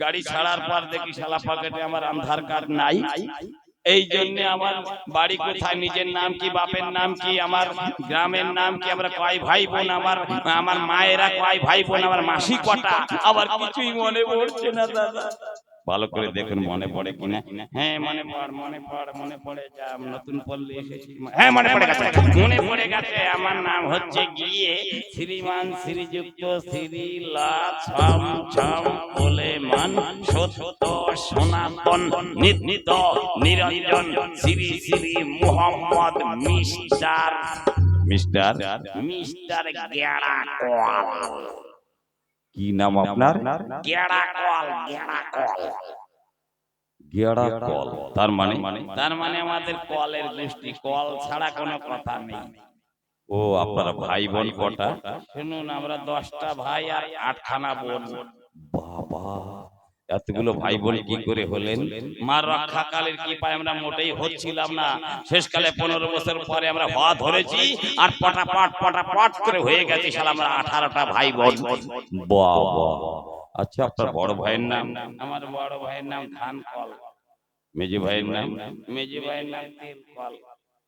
গাড়ি ছাড়ার পর দেখি শালা পকেটে আমার আধার কার্ড নাই। এই জন্য আমার বাড়ি কোথায়, নিজের নাম কি, বাপের নাম কি, আমার গ্রামের নাম কি, আমরা কয় ভাই বোন, আমার মায়েরা কয় ভাই বোন, আমার মাসি কটা, আবার কিছুই মনে পড়ছে না দাদা। ভালো করে দেখুন মনে পড়ে কিনা। হ্যাঁ মনে পড়ে যা নতুন পল্লী এসেছি। হ্যাঁ মনে পড়ে গেছে। আমার নাম হচ্ছে গিয়ে শ্রীমান শ্রীযুক্ত শ্রীলা ছম ছম বলে মান সত্য সনাতন নিত্য নিরঞ্জন শ্রী শ্রী মোহাম্মদ মিস্টার গেড়া কল। কি নাম আপনার? গেড়া কল। গেড়া কল। তার মানে আমাদের কলের গোষ্ঠী, কল ছাড়া কোনো কথা নেই। ও আপনারা ভাই বোন কটা? শুনুন, আমরা 10টা ভাই আর 8খানা বোন। বাবা, এতগুলো ভাই বোন কি করে হলেন? মার রক্ষাকালের কৃপায় আমরা মোটেই হচ্ছিলাম না। শেষকালে 15 বছর পরে আমরা হওয়া ধরেছি, আর পটাপট করে হয়ে গেছে শালা আমরা 18টা ভাই বোন। বাবা, আচ্ছা আপনার বড় ভাইয়ের নাম? আমার বড় ভাইয়ের নাম ধান কল। মেজে ভাইয়ের নাম? মেজে ভাইয়ের নাম তেল কল।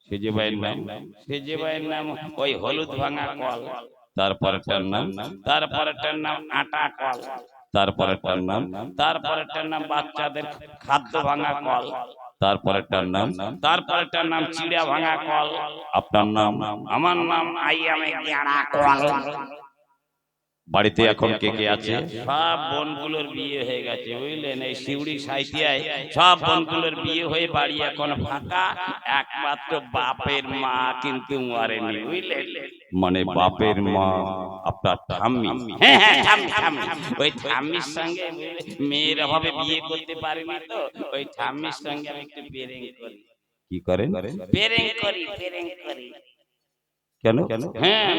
সেজে ভাইয়ের নাম? সেজে ভাইয়ের নাম ওই হলুদ ভাঙা কল। তারপরেরটার নাম? তারপরেরটার নাম আটা কল। তারপরেরটার নাম? তারপরেরটার নাম বাচ্চাদের খাদ্য ভাঙা কল। তারপরেরটার নাম? তারপরেরটার নাম চিড়া ভাঙা কল। আপনার নাম? আমার নাম আইয়ামে গেড়া কল। বাড়িতে এখন কে কে আছে? সব বোনগুলোর বিয়ে হয়ে গেছে বুঝলেন। এই শিউড়ি সাইতিয়ায় সব বোনগুলোর বিয়ে হয়ে বাড়ি এখন ফাঁকা। একমাত্র বাপের মা কিন্তু মরেনি বুঝলেন। মানে বাপের মা আপনার ঠাম্মি? হ্যাঁ ঠাম্মি। ওই ঠাম্মির সঙ্গে মেয়ের অভাবে বিয়ে করতে পারিনি তো, ওই ঠাম্মির সঙ্গে আমি একটু পেরেং করি। কি করেন? পেরেং করি। কেন? হ্যাঁ,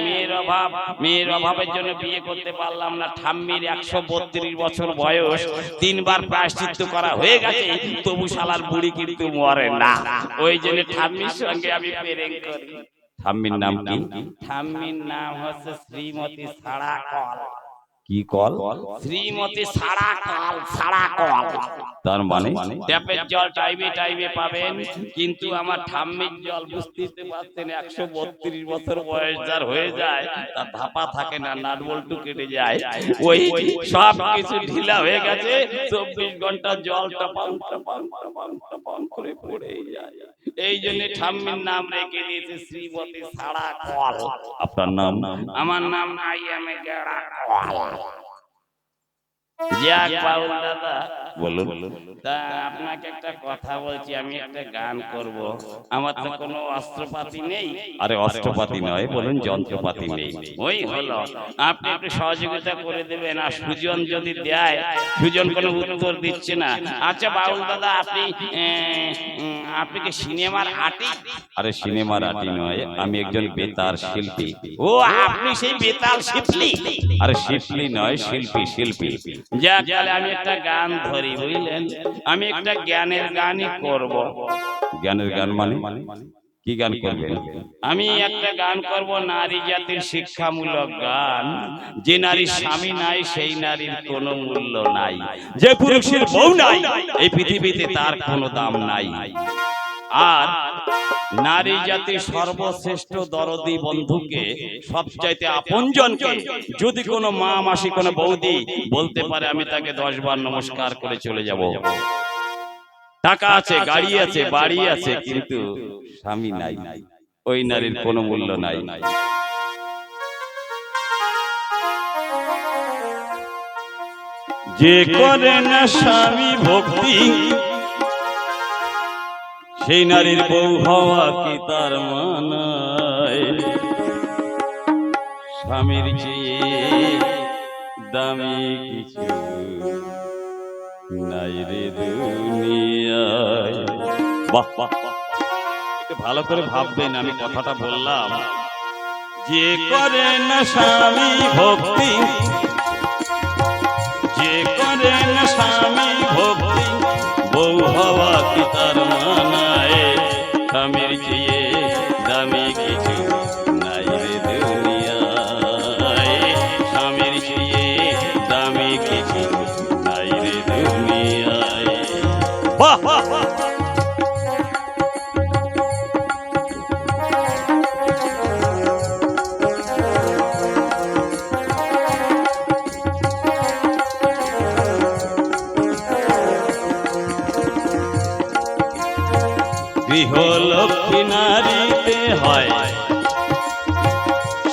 মেয়ের অভাবের জন্য বিয়ে করতে পারলাম না। ঠাম্মির 132 বছর বয়স, 3বার প্রায়শ্চিত্ত করা হয়ে গেছে, তবু শালার বুড়ি কিন্তু মরে না। ওই জন্য ঠাম্মির সঙ্গে আমি পেরেং করি। ঠাম্মির নাম কি? ঠাম্মির নাম হচ্ছে শ্রীমতী সাড়া কল। কি কল? শ্রীমতী সাড়া কল। তার মানে ট্যাপের জল টাইমে পাবেন, কিন্তু আমার ঠাম্মির জল বুঝতে পারছেন 132 বছর বয়স যার হয়ে যায়, তার ধাপা থাকে না, নাট বল্টু কেটে যায়। ওই সব কিছু ঢিলা হয়ে গেছে, 24 ঘন্টা জল টপাং করে পড়ে যায়। এই জন্য ঠাম্মির নাম রেখে দিয়েছে শ্রীমতী সাড়া কল। আপনার নাম? আমার নাম আইয়ামে গেড়া কল। যাক বাউল দাদা, বলুন। তা আপনাকে একটা কথা বলছি, আমি একটা গান করব। আমার তো কোনো অস্ত্রপাতি নেই। আরে অস্ত্রপাতি নয়, বলুন যন্ত্রপাতি নেই। ওই হলো, আপনি একটু সহযোগিতা করে দেবেন। আর সুজন যদি দেয়, সুজন কোনো উত্তর দিচ্ছে না। আচ্ছা বাউল দাদা, আপনি কি সিনেমার আর্টিস্ট? আরে সিনেমার আর্টি নয়, আমি একজন বেতার শিল্পী। ও, আপনি সেই বেতাল শিল্পী? আরে শিল্পী নয়, শিল্পী। যাক, তাহলে আমি একটা গান ধরি বুঝলেন। আমি একটা জ্ঞানের গানই করব। জ্ঞানের গান মানে? কি গান করবেন? আমি একটা গান করব নারী জাতির শিক্ষামূলক গান। যে নারীর স্বামী নাই, সেই নারীর কোনো মূল্য নাই। যে পুরুষের বউ নাই, এই পৃথিবীতে তার কোনো দাম নাই। আর নারী জাতির সর্বশ্রেষ্ঠ দরদি বন্ধুকে, সবচাইতে আপনজনকে, যদি কোনো মা মাসি কোনো বৌদি বলতে পারে, আমি তাকে 10 বার নমস্কার করে চলে যাব। টাকা আছে, গাড়ি আছে, বাড়ি আছে, কিন্তু স্বামী নাই, ওই নারীর কোনো মূল্য নাই। যে করে না স্বামী ভক্তি, সেই নারীর বউ হওয়া কি তার মানায়? স্বামীর চেয়ে দামি কিছু নাই রে দুনিয়ায়। বাহ, একটু ভালো করে ভাববেন আমি কথাটা বললাম। যে করে না স্বামী ভক্তি, যে করে না স্বামী ভক্তি, বউ হওয়া কি তার মানায়? স্বামীর চেয়ে দামি কিছু নাই রে দুনিয়ায়। স্বামীর চেয়ে দামি কিছু নাই রে দুনিয়ায়। বাহ বাহ বাহ। গৃহলক্ষ্মী নারীতে হয়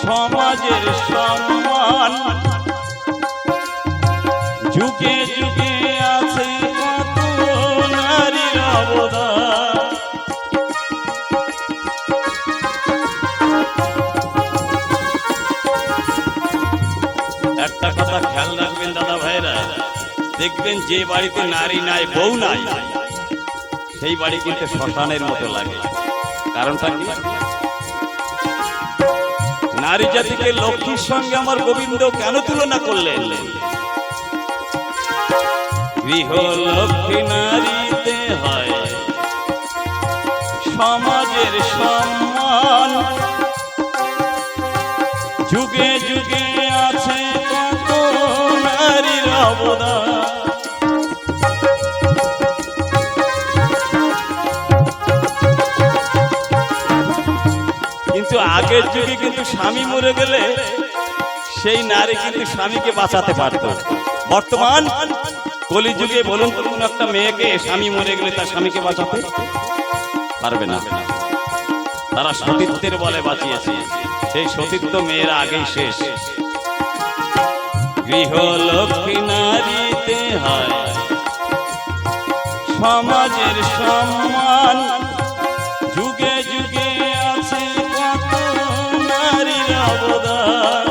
সমাজের সম্মান, যুগে যুগে আছে কত নারীর অবদান। একটা কথা খেয়াল রাখবেন দাদা ভাইরা, দেখবেন যে বাড়িতে নারী নাই, বউ নাই, সেই বাড়ি কিন্তু শ্মশানের মতো লাগে। কারণটা কি? নারী জাতিকে লক্ষ্মীর সঙ্গে আমার গোবিন্দ কেন তুলনা করলেন? গৃহলক্ষ্মী নারীতে হয় সমাজের সম্মান, যুগে যুগে আছে কত নারীর অবদান। কিন্তু আগের যুগে কিন্তু স্বামী মরে গেলে সেই নারী কিন্তু স্বামীকে বাঁচাতে পারত। বর্তমান কলিযুগে বলুন তো কোন একটা মেয়েকে স্বামী মরে গেলে তার স্বামীকে বাঁচাতে পারবে না। তারা সতীত্বের বলে বাঁচিয়েছে, সেই সতীত্ব মেয়েরা আগেই শেষ। গৃহলক্ষ্মী নারীতে হয় সমাজের সম্মান, যুগে যুগে আছে কত নারীর অবদান।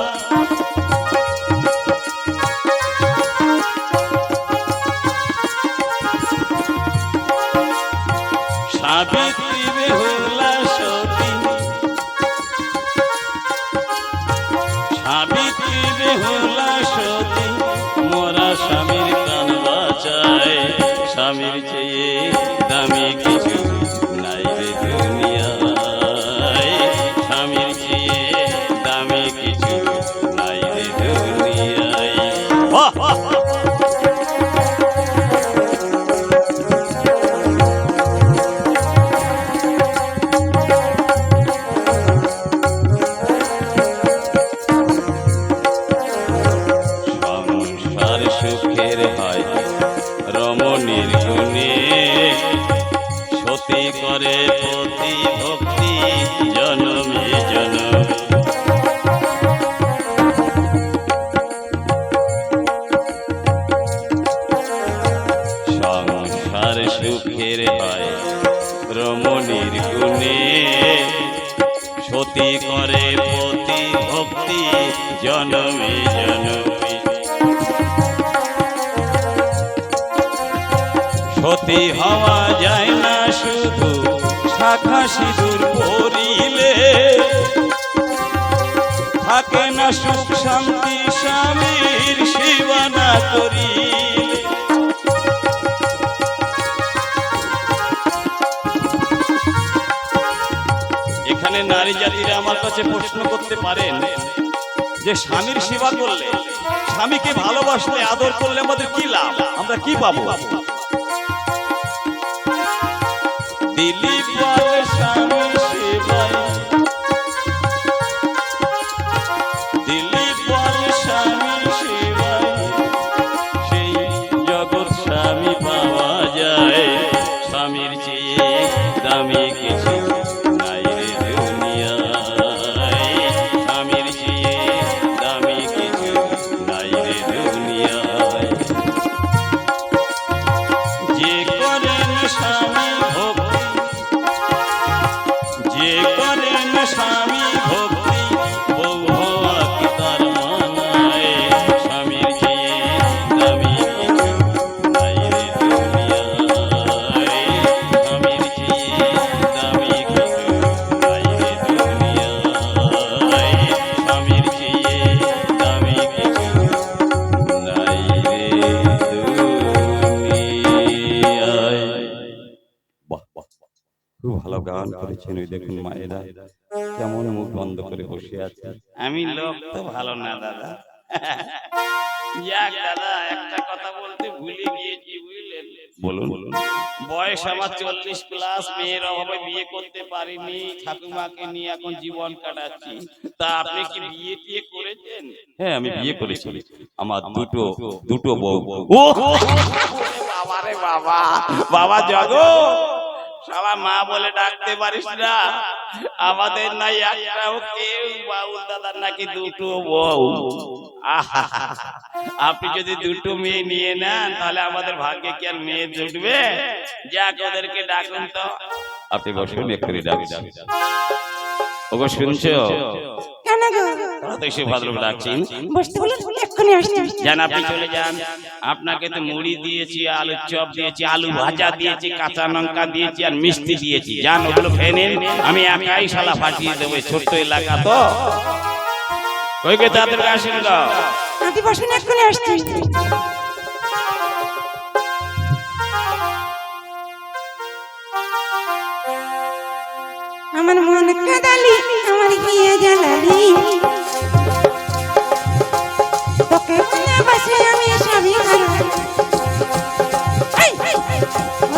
সাবিত্রী বেহুলা সতী, সাবিত্রী বেহুলা সতী, মোরা স্বামীর প্রাণ বাঁচায়, স্বামীর চেয়ে দামি কিছু নাই রে দুনিয়ায়, স্বামীর চেয়ে দামি কিছু নাই রে দুনিয়ায়। বাহ বাহ। সংসার সুখের হয় রমণীর গুণে, সতী করে পতি ভক্তি জনমে জনমে। সংসার সুখের হয় রমণীর গুণে, সতী করে পতি ভক্তি জনমে জনমে। সতী হওয়া যায় না শুধু শাখা সিঁদুর পরিলে, থাকে না সুখ শান্তি স্বামীর সেবা না করিলে। এখানে নারী জাতিরা আমার কাছে প্রশ্ন করতে পারেন যে স্বামীর সেবা করলে, স্বামীকে ভালোবাসলে, আদর করলে আমাদের কি লাভ, আমরা কি পাবো? দিলি বলে স্বামী সেবায়, দিলি বলে স্বামী সেবায়, সেই জগৎ স্বামী পাওয়া যায়, স্বামীর চেয়ে দামি কিছু নাই রে দুনিয়ায়, স্বামীর চেয়ে দামি কিছু নাই রে দুনিয়ায়। যে করেন স্বামী ভক্তি, যে করেন স্বামী ভক্তি, বউ হওয়া কি তার মানায়, স্বামীর চেয়ে দামি কিছু নাই রে দুনিয়ায়, স্বামীর চেয়ে দামি কিছু নাই রে দুনিয়ায়, স্বামীর চেয়ে দামি কিছু নাই রে দুনিয়ায়। বাহ বাহ, খুব ভালো গান করেছেন। ওই দেখুন মায়েরা কেমন মুখ বন্ধ করে বসে আছে। আমি লোক তো ভালো না দাদা। যাক দাদা, একটা কথা বলতে ভুলে গিয়েছি, বুঝলেন? বলুন। বয়স আমার 40+, মেয়ের অভাবে বিয়ে করতে পারিনি, ঠাকুমাকে নিয়ে এখন জীবন কাটাচ্ছি। তা আপনি কি বিয়ে টিয়ে করেছেন? হ্যাঁ আমি বিয়ে করেছি, আমার দুটো বউ। ও বাবা রে বাবা, বাবা জগৎ, শালা মা বলে ডাকতে পারিস না। আমাদের নাই একটাও কেউ, বাবুর দাদার নাকি দুটো বউ। আহা, আপনি যদি দুটো মেয়ে নিয়ে নেন তাহলে আমাদের ভাগ্যে কি আর মেয়ে জুটবে? যাক, ওদেরকে ডাকুন তো। আপনি বসুন, এক্ষুনি ডাকছি। ওগো শুনছো? কেন গো? তো সে ভদ্রলোক ডাকছেন। বসতে বলুন, এক্ষুনি আসছি। যান, আপনি চলে যান। আপনাকে তো মুড়ি দিয়েছি, আলুর চপ দিয়েছি, আলু ভাজা দিয়েছি, কাঁচা লঙ্কা দিয়েছি আর মিষ্টি দিয়েছি। যান, ওগুলো খেয়ে নিন। আমি একাই শালা ফাটিয়ে দেবো, ছোট্ট এলাকা তো। ওই কে তাড়াতাড়ি আসেন গো। আপনি বসুন, এক্ষুনি আসছি। আমার মন কাদালি, আমার হিয়া জ্বালালি, তোকে ভালোবাসে আমি সবই হারাই।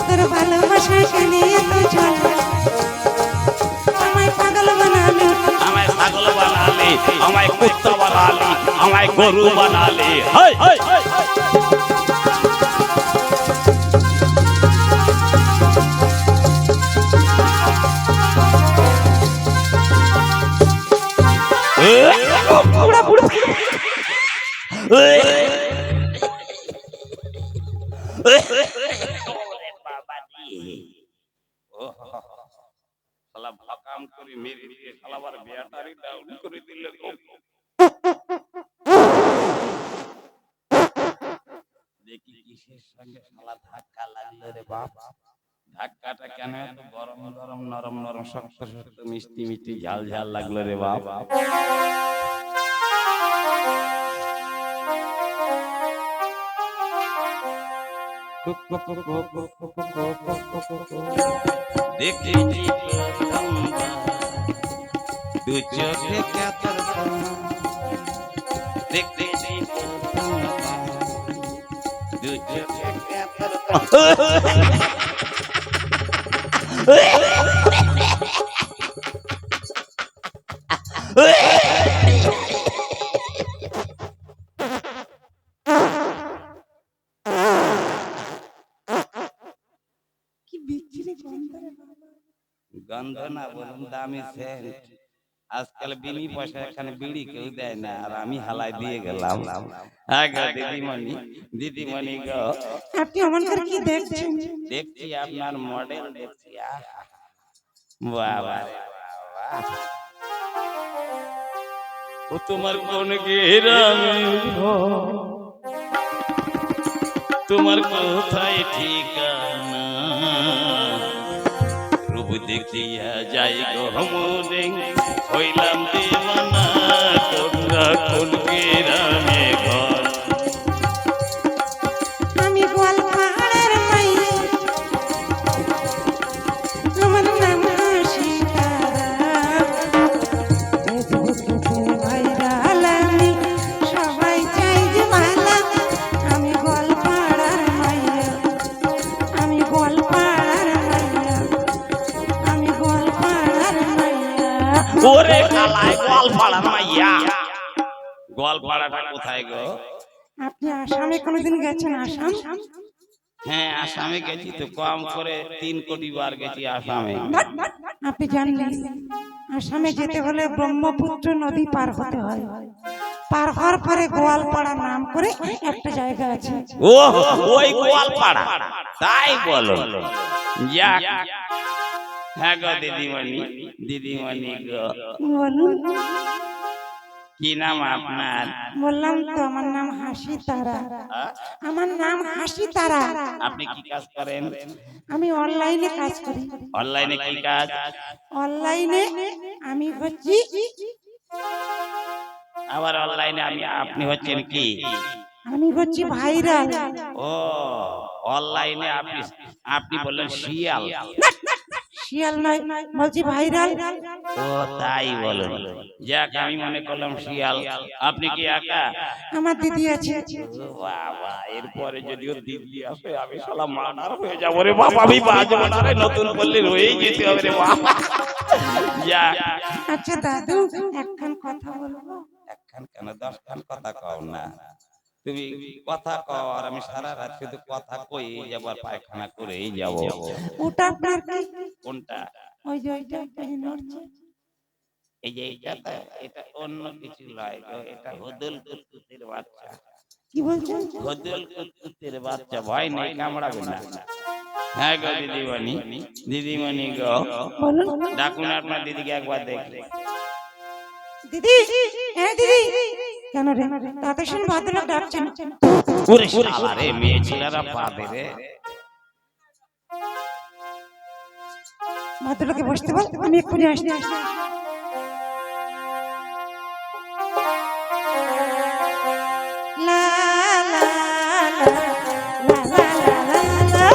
তোর ভালোবাসা কেন এত ঝালা? আমায় পাগল বানালি, আমায় ছাগল বানালে, আমায় কুত্তা বানালে, আমায় গরু বানালে। হাই হাই বুড়া বুড়া শালা ভাকাম করে মেরে দিয়ে শালা আবার ব্যাটারি ডাউন করে দিল গো। দেখি কিসের সঙ্গে শালা ধাক্কা লাগলো রে বাপ। ধাক্কাটা কেন এত গরম গরম, নরম নরম, শক্ত শক্ত, মিষ্টি মিষ্টি, ঝাল ঝাল লাগলো রে বাপ। দেখি দু চোখে কাতর, দেখি দু চোখে কাতর। কি বিচ্ছিরি গন্ধ রে বাবা। গন্ধ না বলুন, দামি সেন্ট। আজকাল বিনি পয়সা এখানে বিড়ি কেউ দেয় না, আর আমি হালাই দিয়ে গেলাম। হ্যাঁ গো দিদিমণি, দিদিমণি গো, আপনি অমন করে কি দেখছেন? দেখছি আপনার মডেল দেখছি। আহা, বাবা রে বাবা। ও তোমার কোন গ্রামে ঘর, তোমার কোথায় ঠিকানা? রূপ দেখিয়া যাই গো মনে, হইলাম দেওয়ানা, তোমরা কোন গ্রামে ঘর? আমি গোয়ালপাড়ার মাইয়া, আমার নাম হাসিতারা। ফেসবুকেতে ভাইরাল আমি, সবাই চাই যে ভালা। আমি গোয়ালপাড়ার মাইয়া, আমি গোয়ালপাড়ার মাইয়া, আমি গোয়ালপাড়ার মাইয়া। ওরে শালায়, গোয়ালপাড়ার মাইয়া। গোয়ালপাড়াটা কোথায় গো? আপনি আসামে কোনোদিন গেছেন? আসাম? হ্যাঁ, আসামে গেছি তো, কম করে 3 কোটি বার গেছি আসামে। আপনি জানলেন আসামে যেতে হলে ব্রহ্মপুত্র নদী পার হতে হয়। পার হওয়ার পরে গোয়ালপাড়া নাম করে একটা জায়গা আছে। ও, ওই গোয়ালপাড়া, তাই বলো? যাক, হ্যাঁ গো দিদিমণি, দিদিমণি গো, বলুন। কি নাম আপনার? বললাম তো আমার নাম হাসিতারা। আমার নাম হাসিতারা। আপনি কি কাজ করেন? আমি অনলাইনে কাজ করি। অনলাইনে কি কাজ? অনলাইনে আমি হচ্ছি, আবার অনলাইনে আপনি হচ্ছেন কি? আমি হচ্ছি ভাইরাল। ও, অনলাইনে আপনি আপনি বললেন শিয়াল। শিয়াল নয়, বলছি ভাইরাল। ও তাই বলেন, যাক আমি মনে করলাম শিয়াল। আপনি কি একা? আমার দিদি আছে। ও বাবা, এরপরে যদি ওর দিদি আসে আমি শালা মার্ডার হয়ে যাবো রে বাবা, আমি বাঁচবো না রে, নতুন করলে রয়েই যেতে হবে রে বাবা। যাক, আচ্ছা দাদু, একখান কথা বলবো? একখান কেন 10 খান কথা কও না, তুমি কথা কও আর আমি সারা রাত শুধু কথা কই যাব আর পায়খানা করেই যাব। ওটা আপনার কি? কোনটা? ওই যে ওইটা ওই যে নড়ছে। এই যে এইটা, এটা অন্য কিছু নয় গো, এটা হদল কুত্কুতের বাচ্চা। কি বলছেন? হদল কুত্কুতের বাচ্চা, ভয় নেই, কামড়াবে না। হ্যাঁ গো দিদিমণি, দিদিমণি গো, বলুন। ডাকুন আপনার দিদিকে একবার দেখলে। দিদি, হ্যাঁ দিদি। কেন রে, তাতে শুনে ভদ্রলোক ডাকছেন। ওরে শালা রে, মেয়ে ছেলেরা পাবে রে। ভদ্রলোকে বসতে বল, আমি এক্ষুনি আসছি। লা লা লা লা লা লা লা।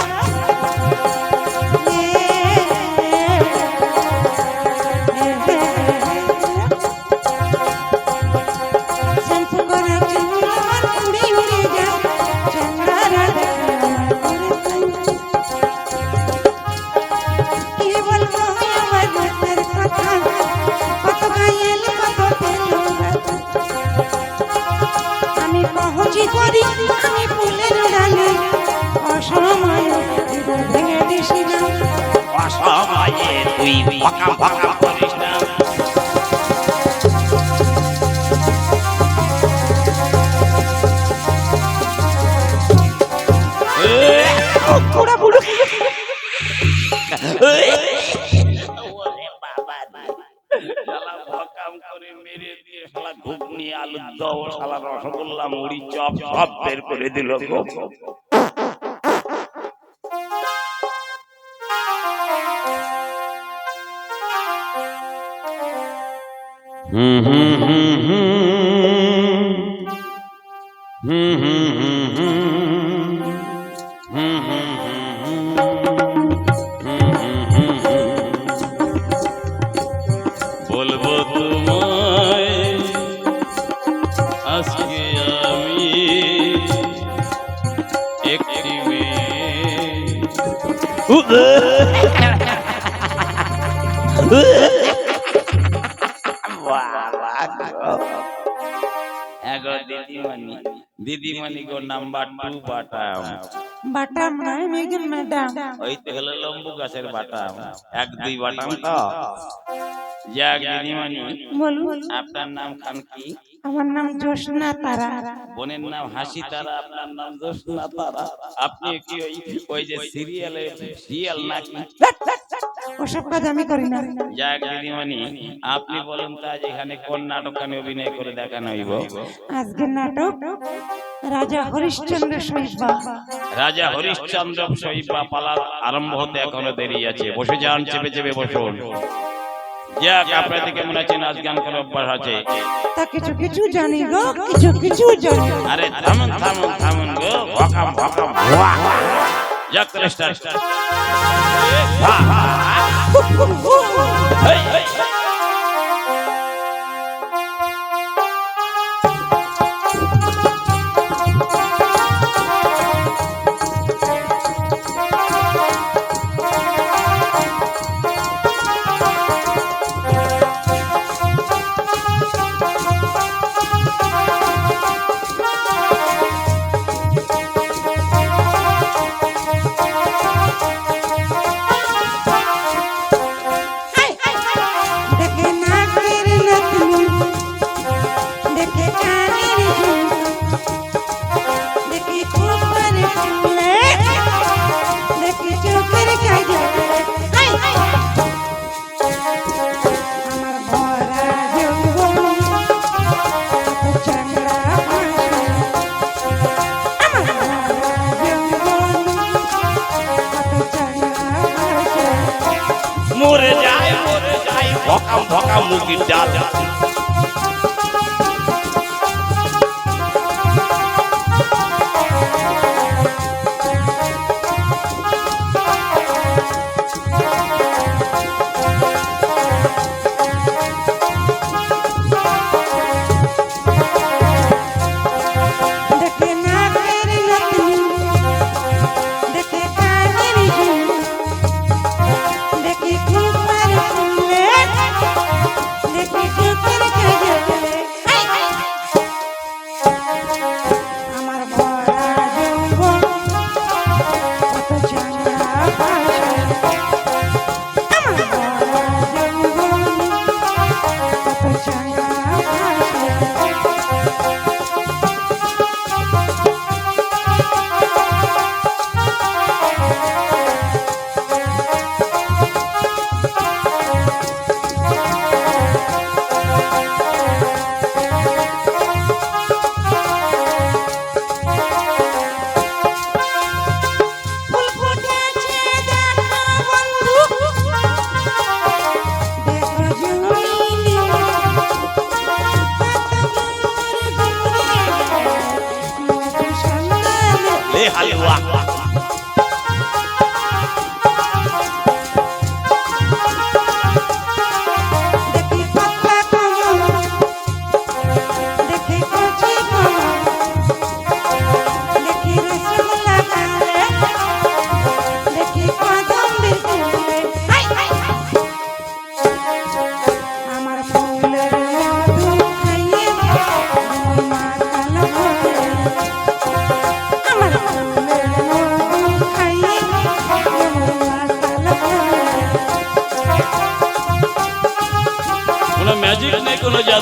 শ্যাম্পু করে চুল আমার উড়ে উড়ে যায়, চন্দ্রারা দেখে আমার করে তাই। কি বলবো আমার মনের কথা, কত গায়েল কত পেলো ব্যথা। আমি পৌঁছি করি আমি ফুলের ডালে, অসময়ে হৃদয় ভেঙে দিসি না। অসময়ে তুই ফাঁকা ফাঁকা করিস না। পুরা বুড়ো ওরে বাবা রে, শালা ভকাম করে মেরে দিয়ে শালা ঘুগনি আলুর দম শালা রসগোল্লা মুড়ি চপ সব বের করে দিল গো। হুম হুম হুম হুম হুম হুম হুম হুম বলবো তোমায় আজকে আমি একটি দিদিমণি, দিদিমণি গো নাম্বার 2 বাটাম। বাটাম নয় মেঘের ম্যাডাম। ওই তো হলো লম্বু গাছের বাটাম, 1-2 বাটাম তো। যাক দিদিমণি, বলুন। আপনার নাম খান কি? আমার নাম জোসনা তারা। বোনের নাম হাসি তারা, আপনার নাম জোসনা তারা। আপনি কি ওই যে সিরিয়ালে সিরিয়াল নাকি? ওসব কাজ আমি করি না। যাক দিদিমণি, আপনি বলুন তো আজ এখানে কোন নাটকখানে অভিনয় করে দেখানো হইব? আজকের নাটক রাজা হরিশ্চন্দ্র শৈবা। রাজা হরিশ্চন্দ্র শৈবা পালা আরম্ভ হতে এখনো দেরি আছে। বসে যান, চেপে চেপে বসুন। যাক, আপনাদের কেমন আছেন? আজ গান করার অভ্যাস আছে? তা কিছু কিছু জানি গো, কিছু কিছু জানি। আরে থামুন থামুন থামুন গো, ভকাম ভকাম ভুয়া। যাক তাহলে স্টার্ট। এই, এই। দেখে নাকের নাতনি, দেখে কানের ঝুল, দেখে খোপার ফুলে, দেখে চোখের কাজল। আমার ভরা যৌবন কত চাংড়া ভাষা, আমার ভরা যৌবন কত চাংড়া ভাষা। মরে যায় ভকাম ভকাম মুখির ডাল।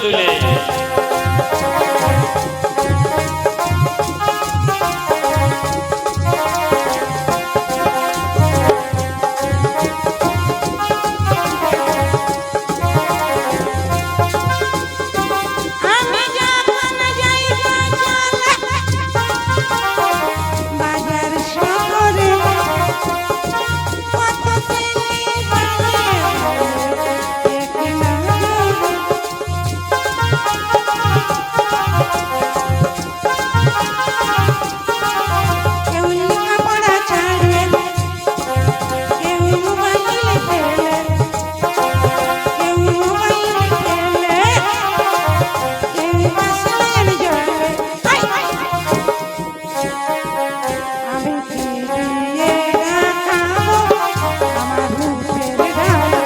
দুলে আমি যখন যাই বাজার শহরে কত ছেলে বলে দেখি না কেউ লেখাপড়া ছাড়ে কেউ মোবাইল ফেলে কেউ মোবাইল ফেলে কেউ বাসনের জলে আমি কি দিয়ে রাখাবো আমার রূপের ঢালে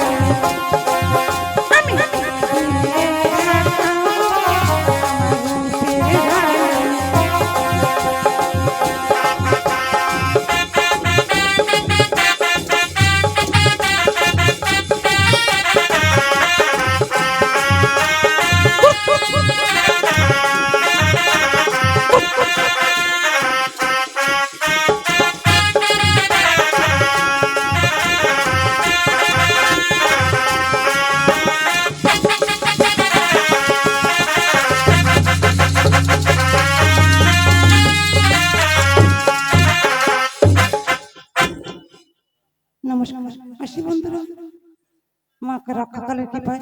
আমি কি দিয়ে রাখাবো আমার রূপের ঢালে নমস্কার আসি বন্ধুরা মাকে রক্ষাকালের কৃপায়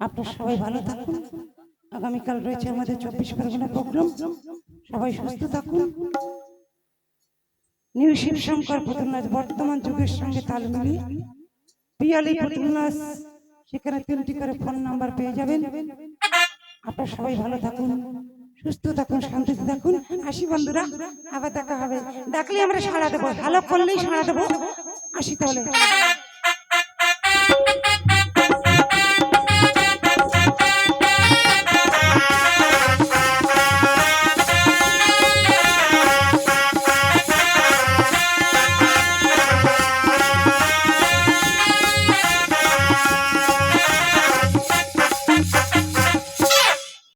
আপনারা সবাই ভালো থাকুন আগামীকাল রয়েছে আমাদের 24 পরগনা প্রোগ্রাম সবাই সুস্থ থাকুন নিউ শিবশঙ্কর পুতুলনাচ বর্তমান যুগের সঙ্গে তাল মিলিয়ে পিয়ালি পুতুলনাচ সেখানে 3টি করে ফোন নাম্বার পেয়ে যাবেন আপনারা সবাই ভালো থাকুন সুস্থ থাকুন শান্তিতে থাকুন আসি বন্ধুরা আবার দেখা হবে ডাকলে আমরা সাড়া দেবো ভালো করলেই সাড়া দেবো আসি তাহলে